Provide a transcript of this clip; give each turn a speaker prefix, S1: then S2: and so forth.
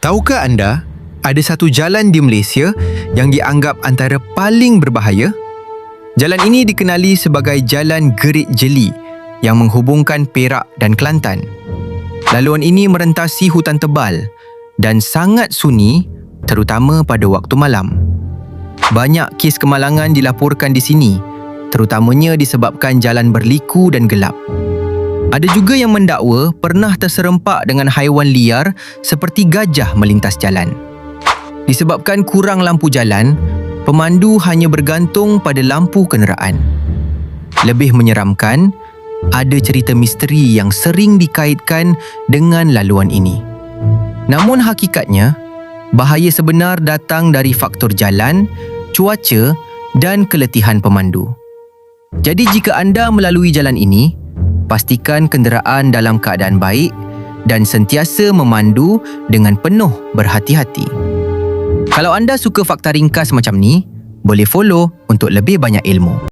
S1: Tahukah anda, ada satu jalan di Malaysia yang dianggap antara paling berbahaya? Jalan ini dikenali sebagai Jalan Gerit Jeli yang menghubungkan Perak dan Kelantan. Laluan ini merentasi hutan tebal dan sangat sunyi, terutama pada waktu malam. Banyak kes kemalangan dilaporkan di sini, terutamanya disebabkan jalan berliku dan gelap. Ada juga yang mendakwa pernah terserempak dengan haiwan liar seperti gajah melintas jalan. Disebabkan kurang lampu jalan, pemandu hanya bergantung pada lampu kenderaan. Lebih menyeramkan, ada cerita misteri yang sering dikaitkan dengan laluan ini. Namun hakikatnya, bahaya sebenar datang dari faktor jalan, cuaca dan keletihan pemandu. Jadi jika anda melalui jalan ini, pastikan kenderaan dalam keadaan baik dan sentiasa memandu dengan penuh berhati-hati. Kalau anda suka fakta ringkas macam ni, boleh follow untuk lebih banyak ilmu.